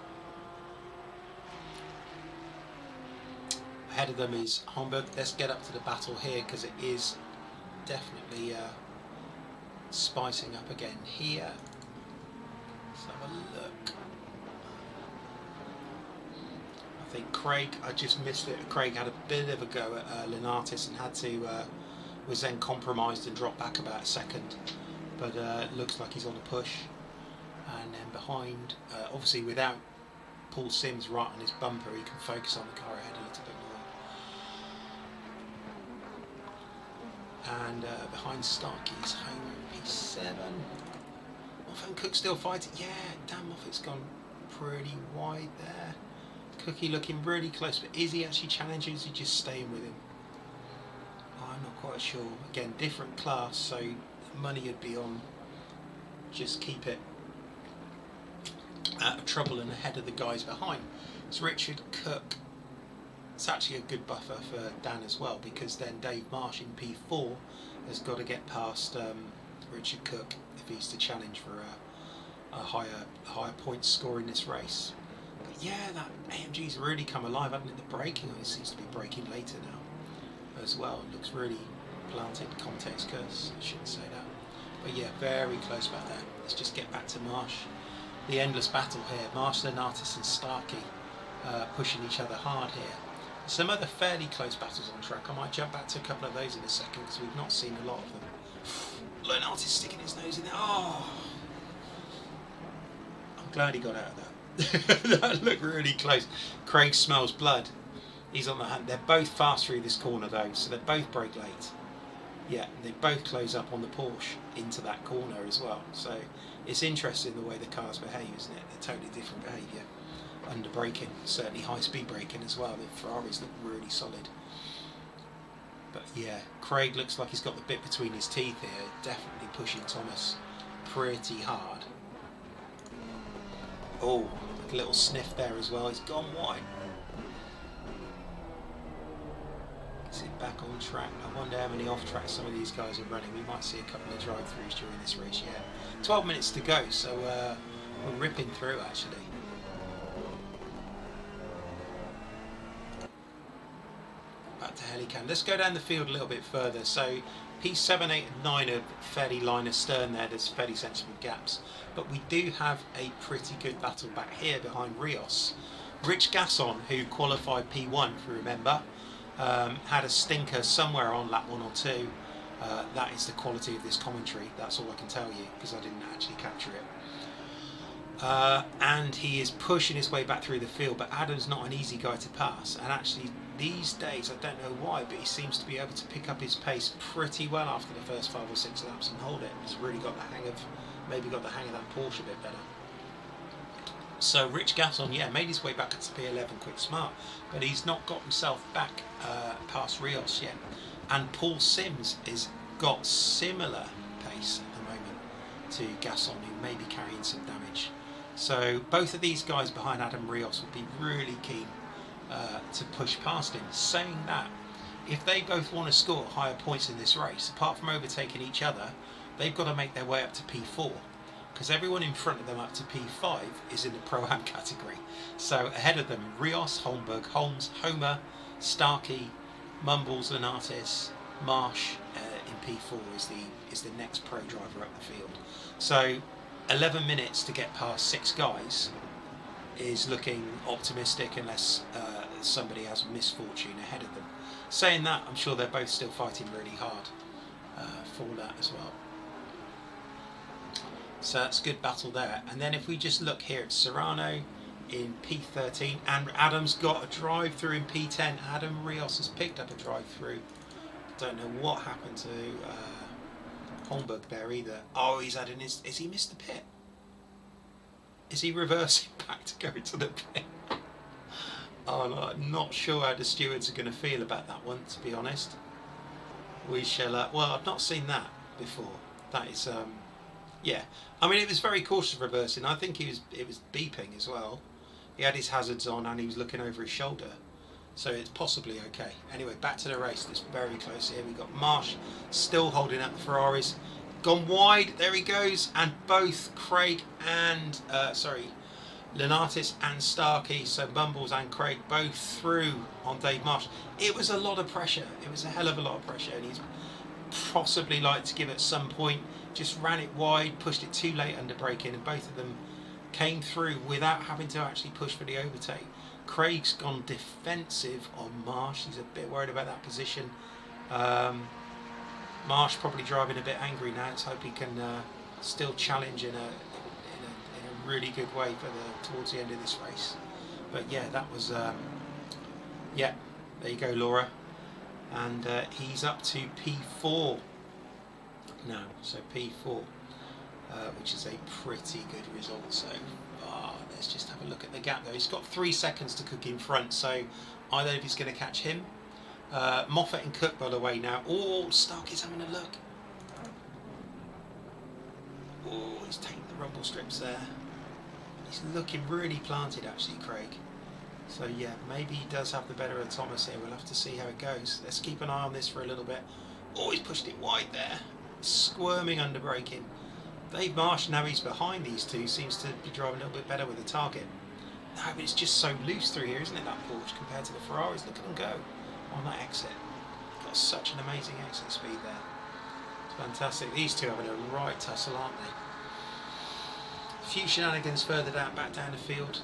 Ahead of them is Holmberg. Let's get up to the battle here, because it is definitely spicing up again here. Let's have a look. I think Craig, I just missed it. Craig had a bit of a go at Lenatis and had to, was then compromised and dropped back about a second. But looks like he's on a push. And then behind, obviously without Paul Sims right on his bumper, he can focus on the car ahead a little bit more. And behind Starkey is Homer P7. Moffat and Cook still fighting. Yeah, Dan Moffat's gone pretty wide there. Cookie looking really close, but is he actually challenging? Is he just staying with him? I'm not quite sure. Again, different class, so money would be on just keep it out of trouble and ahead of the guys behind. It's Richard Cook it's actually a good buffer for Dan as well, because then Dave Marsh in P4 has got to get past Richard Cook if he's to challenge for a higher point score in this race. But yeah, that AMG's really come alive, hasn't it? The braking, it seems to be braking later now as well. It looks really planted. Context curse, I shouldn't say that. But yeah, very close back there. Let's just get back to Marsh. The endless battle here. Marsh, Lenatis and Starkey pushing each other hard here. Some other fairly close battles on track. I might jump back to a couple of those in a second because we've not seen a lot of them. Lenatis sticking his nose in there. Oh, I'm glad he got out of that. That looked really close. Craig smells blood. He's on the hunt. They're both fast through this corner though, so they both brake late. Yeah, they both close up on the Porsche into that corner as well. So it's interesting the way the cars behave, isn't it? They're totally different behaviour under braking, certainly high speed braking as well. The Ferraris look really solid. But yeah, Craig looks like he's got the bit between his teeth here, definitely pushing Thomas pretty hard. Oh, a little sniff there as well. He's gone wide. Is it back on track? I wonder how many off tracks some of these guys are running. We might see a couple of drive-throughs during this race. Yeah, 12 minutes to go, so we're ripping through actually. Back to Helican. Let's go down the field a little bit further. So P7, 8 and 9 are fairly line astern there. There's fairly sensible gaps. But we do have a pretty good battle back here behind Rios. Rich Gasson, who qualified P1, if you remember, had a stinker somewhere on lap 1 or 2. That is the quality of this commentary. That's all I can tell you because I didn't actually capture it. And he is pushing his way back through the field, but Adam's not an easy guy to pass. And actually these days, I don't know why, but he seems to be able to pick up his pace pretty well after the first 5 or 6 laps and hold it. He's really got the hang of, maybe got the hang of that Porsche a bit better. So Rich Gasson, yeah, made his way back to P11 quick smart, but he's not got himself back past Rios yet. And Paul Sims has got similar pace at the moment to Gasson, who may be carrying some damage. So both of these guys behind Adam Rios would be really keen to push past him. Saying that, if they both want to score higher points in this race, apart from overtaking each other, they've got to make their way up to P4. Because everyone in front of them up to P5 is in the Pro-Am category. So ahead of them, Rios, Holmberg, Holmes, Homer, Starkey, Mumbles, Lenatis, Marsh in P4 is the next pro driver up the field. So 11 minutes to get past 6 guys is looking optimistic unless somebody has misfortune ahead of them. Saying that, I'm sure they're both still fighting really hard for that as well. So that's a good battle there. And then if we just look here at Serrano in P13, and Adam's got a drive through in P10. Adam Rios has picked up a drive through. Don't know what happened to Holmberg there either. Oh, he's had an is he missed the pit? Is he reversing back to go to the pit? Oh no, I'm not sure how the stewards are going to feel about that one, to be honest. We shall well, I've not seen that before. That is yeah, I mean, it was very cautious reversing. I think it was beeping as well. He had his hazards on and he was looking over his shoulder, so it's possibly okay. Anyway, back to the race. It's very close here. We've got Marsh still holding up the Ferraris. Gone wide, there he goes, and both Craig and Lenatis and Starkey, so Mumbles and Craig, both through on Dave Marsh. It was a lot of pressure. It was a hell of a lot of pressure, and he's possibly like to give at some point. Just ran it wide, pushed it too late under braking, and both of them came through without having to actually push for the overtake. Craig's gone defensive on Marsh. He's a bit worried about that position. Marsh probably driving a bit angry now. Let's hope he can still challenge in a really good way for towards the end of this race. But yeah, that was yeah. There you go, Laura. And he's up to P4 now, so P4, which is a pretty good result. So let's just have a look at the gap though. He's got 3 seconds to Cook in front, so I don't know if he's going to catch him. Moffat and Cook by the way now. Oh, Starkey's having a look. Oh, he's taking the rumble strips there. He's looking really planted actually, Craig. So yeah, maybe he does have the better of Thomas here. We'll have to see how it goes. Let's keep an eye on this for a little bit. Oh, he's pushed it wide there. Squirming under braking. Dave Marsh, now he's behind these two, seems to be driving a little bit better with the target. No, but it's just so loose through here, isn't it, that Porsche, compared to the Ferraris. Look at them go on that exit. Got such an amazing exit speed there. It's fantastic. These two having a right tussle, aren't they? A few shenanigans further down, back down the field.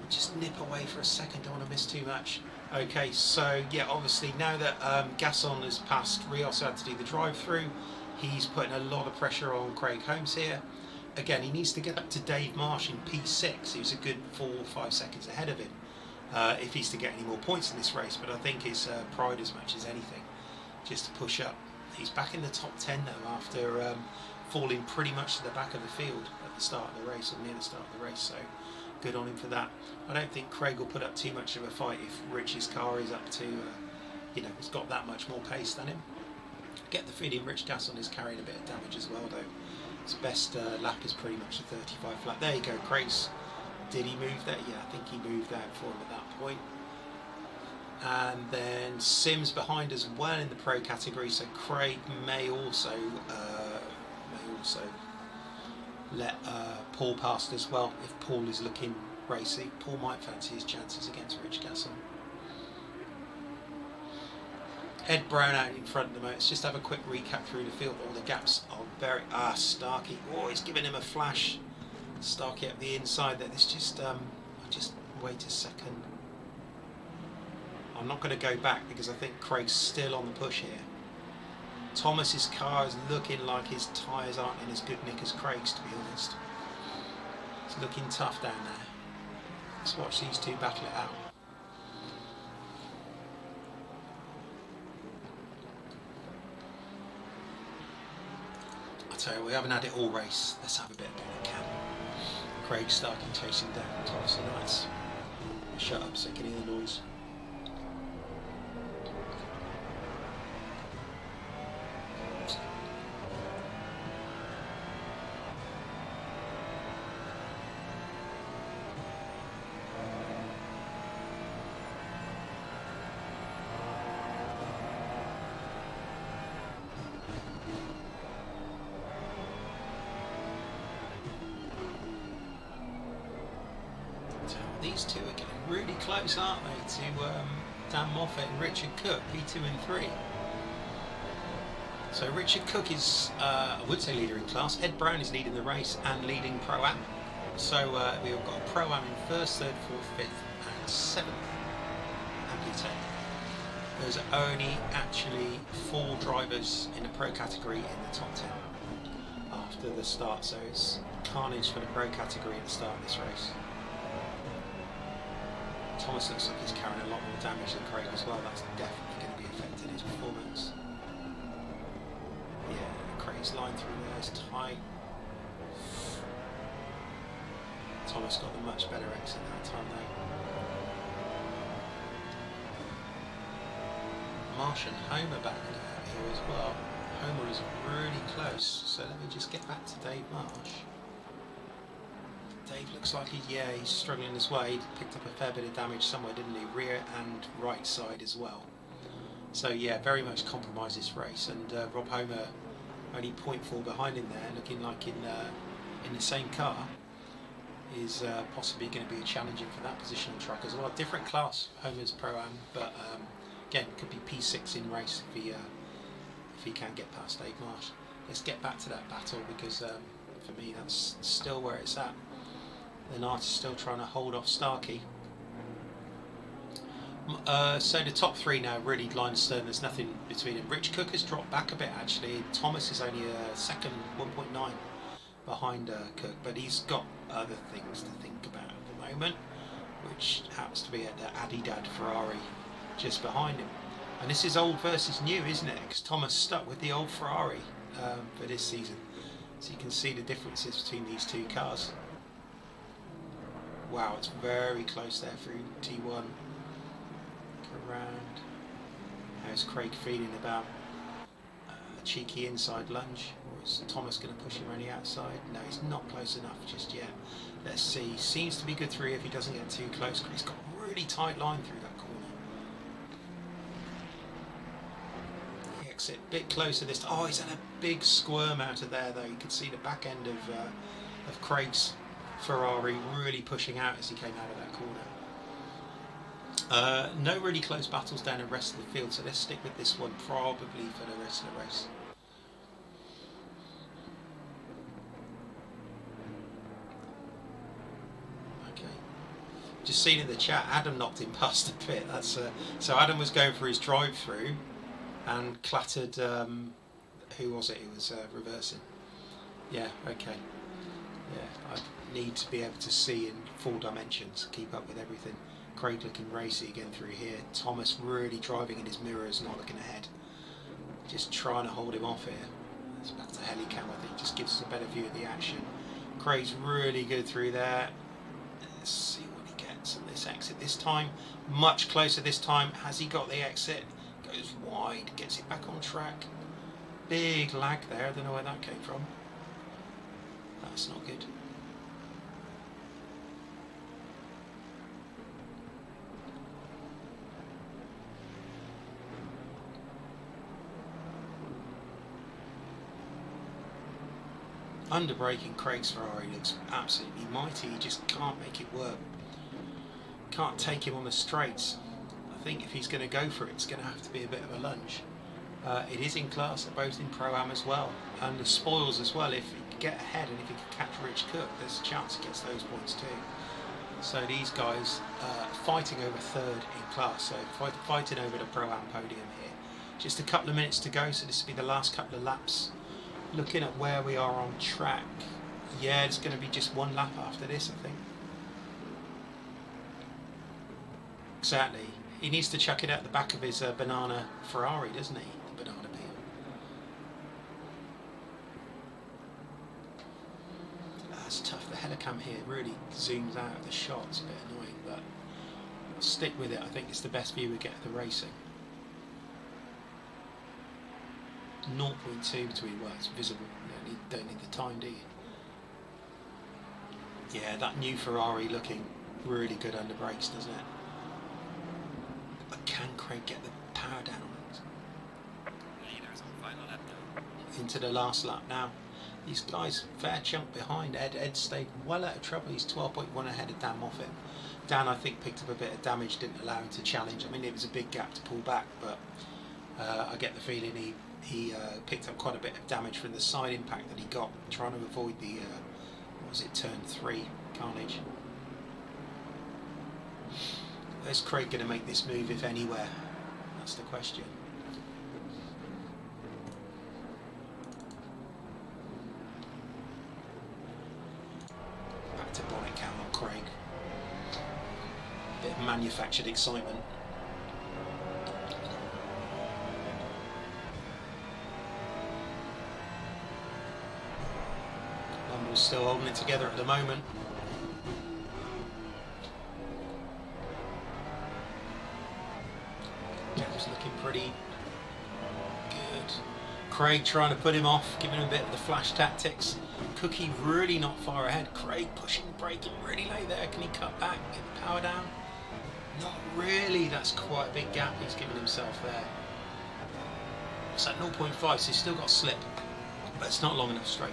Just nip away for a second, don't want to miss too much. Okay, so yeah, obviously now that Gasson has passed Rios, had to do the drive-through. He's putting a lot of pressure on Craig Holmes here. Again, he needs to get up to Dave Marsh in P6. He was a good 4 or 5 seconds ahead of him if he's to get any more points in this race. But I think it's pride as much as anything, just to push up. He's back in the top 10 though after falling pretty much to the back of the field at the start of the race, or near the start of the race. So good on him for that. I don't think Craig will put up too much of a fight if Rich's car is up to, you know, it's got that much more pace than him. Get the feeling Rich Gasson is carrying a bit of damage as well though. His best lap is pretty much a 35 flat. There you go, Craig's. Did he move there? Yeah, I think he moved out for him at that point. And then Sims behind as well in the pro category, so Craig may also let Paul past as well if Paul is looking racy. Paul might fancy his chances against Rich Gasson. Ed Brown out in front at the moment. Let's just have a quick recap through the field. All the gaps are very... Starkey. Oh, he's giving him a flash. Starkey up the inside there. This just... just wait a second. I'm not going to go back because I think Craig's still on the push here. Thomas's car is looking like his tyres aren't in as good nick as Craig's, to be honest. It's looking tough down there. Let's watch these two battle it out. So we haven't had it all race. Let's have a bit of what we can. Craig Starkey chasing down Thomas, so nice. Shut up so you can hear the noise. These two are getting really close, aren't they, to Dan Moffat and Richard Cook, P2 and 3. So Richard Cook is, I would say, leader in class. Ed Brown is leading the race and leading Pro-Am. So we've got a Pro-Am in first, third, fourth, fifth and seventh. Amputee. There's only actually 4 drivers in the Pro category in the top 10 after the start. So it's carnage for the Pro category at the start of this race. Thomas looks like he's carrying a lot more damage than Craig as well. That's definitely going to be affecting his performance. Yeah, Craig's line through there is tight. Thomas got the much better exit that time though. Marsh and Homer back here as well. Homer is really close, so let me just get back to Dave Marsh. Dave looks like he's struggling as well. He picked up a fair bit of damage somewhere, didn't he? Rear and right side as well. So yeah, very much compromised this race. And Rob Homer only 0.4 behind him there, looking like in the same car, is possibly going to be challenging for that position on track as well. Different class, Homer's Pro-Am, but again, could be P6 in race if he can get past Dave Marsh. Let's get back to that battle because for me that's still where it's at. The Knight is still trying to hold off Starkey. So the top 3 now really line astern. There's nothing between them. Rich Cook has dropped back a bit actually. Thomas is only a second, 1.9 behind Cook, but he's got other things to think about at the moment, which happens to be at the Adidad Ferrari just behind him. And this is old versus new, isn't it? Because Thomas stuck with the old Ferrari for this season. So you can see the differences between these two cars. Wow, it's very close there through T1. Go around. How's Craig feeling about a cheeky inside lunge? Or is Thomas going to push him around the outside? No, he's not close enough just yet. Let's see. Seems to be good through if he doesn't get too close. He's got really tight line through that corner. The exit a bit closer this time. Oh, he's had a big squirm out of there though. You could see the back end of Craig's Ferrari really pushing out as he came out of that corner. No really close battles down the rest of the field, so let's stick with this one probably for the rest of the race. Just seen in the chat, Adam knocked him past the pit. That's so Adam was going for his drive-through and clattered. Who was it? He was reversing. Yeah. Okay. Yeah. I need to be able to see in 4 dimensions, keep up with everything. Craig looking racy again through here. Thomas really driving in his mirrors, not looking ahead. Just trying to hold him off here. It's back to Helicam. I think just gives us a better view of the action. Craig's really good through there. Let's see what he gets at this exit this time. Much closer this time. Has he got the exit? Goes wide, gets it back on track. Big lag there. I don't know where that came from. That's not good. Under braking, Craig's Ferrari looks absolutely mighty. He just can't make it work. Can't take him on the straights. I think if he's going to go for it, it's going to have to be a bit of a lunge. It is in class, they're both in Pro-Am as well. And the spoils as well, if he can get ahead and if he can catch Rich Cook, there's a chance he gets those points too. So these guys fighting over third in class, so fighting over the Pro-Am podium here. Just a couple of minutes to go, so this will be the last couple of laps. Looking at where we are on track, yeah, it's going to be just 1 lap after this, I think. Exactly. He needs to chuck it out the back of his banana Ferrari, doesn't he? The banana peel. That's tough. The Helicam here really zooms out of the shot. It's a bit annoying, but I'll stick with it. I think it's the best view we get of the racing. 0.2 between where it's visible. You don't need the time, do you? Yeah, that new Ferrari looking really good under brakes, doesn't it? But can Craig get the power down on it? Leaders on final lap now. Into the last lap now. These guys fair chunk behind. Ed stayed well out of trouble. He's 12.1 ahead of Dan Moffat. Dan, I think, picked up a bit of damage, didn't allow him to challenge. I mean, it was a big gap to pull back, but I get the feeling he picked up quite a bit of damage from the side impact that he got, trying to avoid the, what was it, turn 3 carnage. Is Craig going to make this move, if anywhere? That's the question. Back to bonnet cam on Craig. Bit of manufactured excitement. Lumber's still holding it together at the moment. Gap's looking pretty good. Craig trying to put him off, giving him a bit of the flash tactics. Cookie really not far ahead. Craig pushing, braking really late there. Can he cut back, get the power down? Not really. That's quite a big gap he's given himself there. It's at 0.5, so he's still got slip, but it's not long enough straight.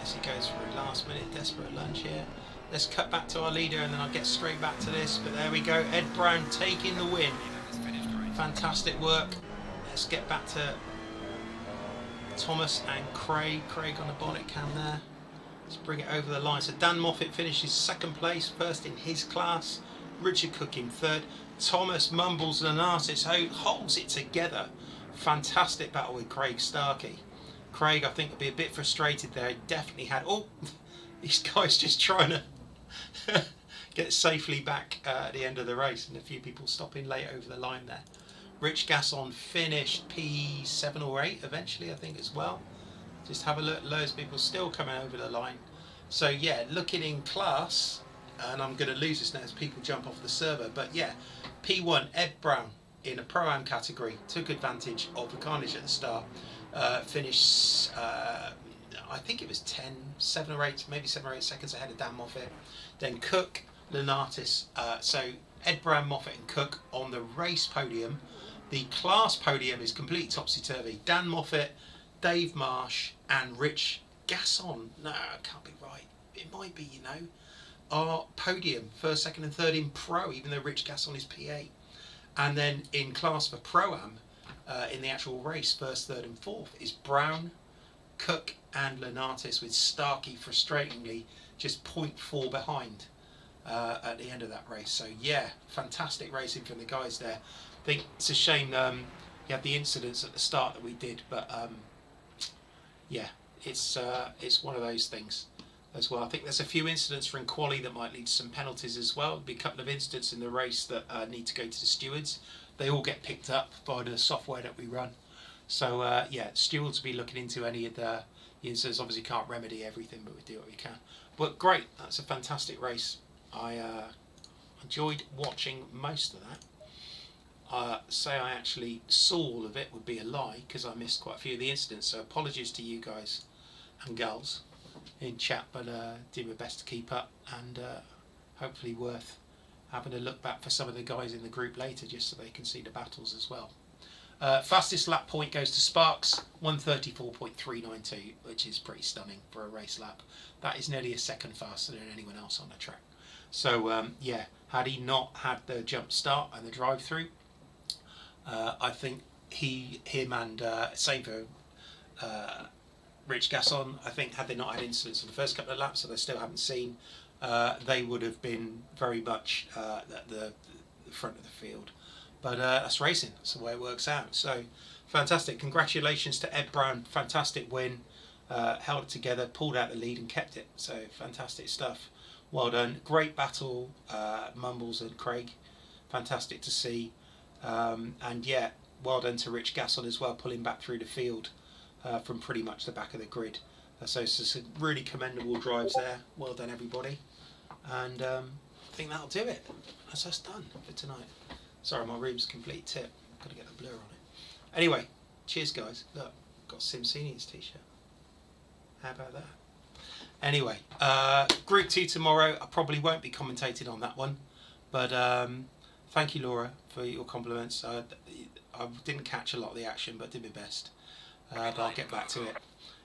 He goes for a last minute desperate lunge here. Let's cut back to our leader and then I'll get straight back to this, but there we go. Ed Brown taking the win. Fantastic work. Let's get back to Thomas and Craig. Craig on the bonnet cam there. Let's bring it over the line. So Dan Moffat finishes 2nd place, first in his class. Richard Cook in 3rd. Thomas mumbles and Narcissus holds it together. Fantastic battle with Craig Starkey. Craig, I think, will be a bit frustrated there. He definitely had... Oh, these guys just trying to get safely back at the end of the race, and a few people stopping late over the line there. Rich Gasson finished P7 or 8 eventually, I think, as well. Just have a look. Loads of people still coming over the line. So, yeah, looking in class, and I'm going to lose this now as people jump off the server, but yeah, P1, Ed Brown in a Pro-Am category, took advantage of the carnage at the start. finished, I think it was 7 or 8, maybe 7 or 8 seconds ahead of Dan Moffat. Then Cook, Lenatis, so Ed Brown, Moffat and Cook on the race podium. The class podium is completely topsy-turvy. Dan Moffat, Dave Marsh and Rich Gasson. No, it can't be right. It might be, you know. Our podium, first, second and third in Pro, even though Rich Gasson is PA. And then in class for Pro-Am, in the actual race, first, third and fourth, is Brown, Cook and Lenatis, with Starkey frustratingly just 0.4 behind at the end of that race. So yeah, fantastic racing from the guys there. I think it's a shame you had the incidents at the start that we did, but yeah, it's one of those things as well. I think there's a few incidents from quali that might lead to some penalties as well. There'll be a couple of incidents in the race that need to go to the stewards. They all get picked up by the software that we run. So yeah, stewards will be looking into any of the incidents. Obviously can't remedy everything, but we do what we can. But great, that's a fantastic race. I enjoyed watching most of that. Say I actually saw all of it would be a lie, because I missed quite a few of the incidents, so apologies to you guys and girls in chat, but did my best to keep up, and hopefully worth having a look back for some of the guys in the group later, just so they can see the battles as well. Fastest lap point goes to Sparks, 134.392, which is pretty stunning for a race lap. That is nearly a second faster than anyone else on the track. So yeah, had he not had the jump start and the drive through, I think him and same for Rich Gasson, I think had they not had incidents on the first couple of laps that I still haven't seen, they would have been very much at the front of the field. But that's racing, that's the way it works out. So fantastic, congratulations to Ed Brown, fantastic win, held it together, pulled out the lead and kept it. So fantastic stuff, well done. Great battle, Mumbles and Craig, fantastic to see. And yeah, well done to Rich Gasson as well, pulling back through the field from pretty much the back of the grid. So some really commendable drives there, well done everybody. And I think that'll do it, that's us done for tonight. Sorry, my room's a complete tip, got to get the blur on it. Anyway, cheers guys, look, got SIMseniors t-shirt, how about that? Anyway, Group 2 tomorrow, I probably won't be commentating on that one, but thank you Laura for your compliments. I didn't catch a lot of the action, but did my best, but I'll get back to it.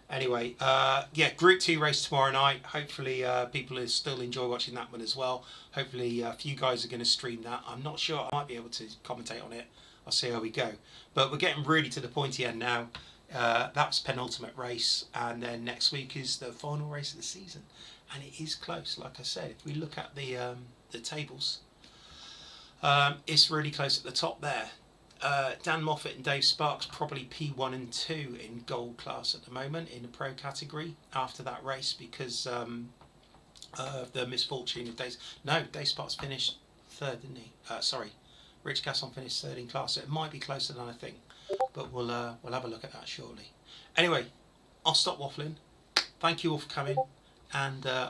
Anyway, yeah, Group 2 race tomorrow night. Hopefully people will still enjoy watching that one as well. Hopefully a few guys are going to stream that. I'm not sure, I might be able to commentate on it. I'll see how we go. But we're getting really to the pointy end now. That's penultimate race, and then next week is the final race of the season. And it is close, like I said. If we look at the tables, it's really close at the top there. Dan Moffat and Dave Sparks probably P1 and 2 in gold class at the moment in the pro category after that race, because of the misfortune of Dave. No, Dave Sparks finished third, didn't he? Sorry, Rich Gasson finished third in class, so it might be closer than I think, but we'll have a look at that shortly. Anyway, I'll stop waffling. Thank you all for coming, and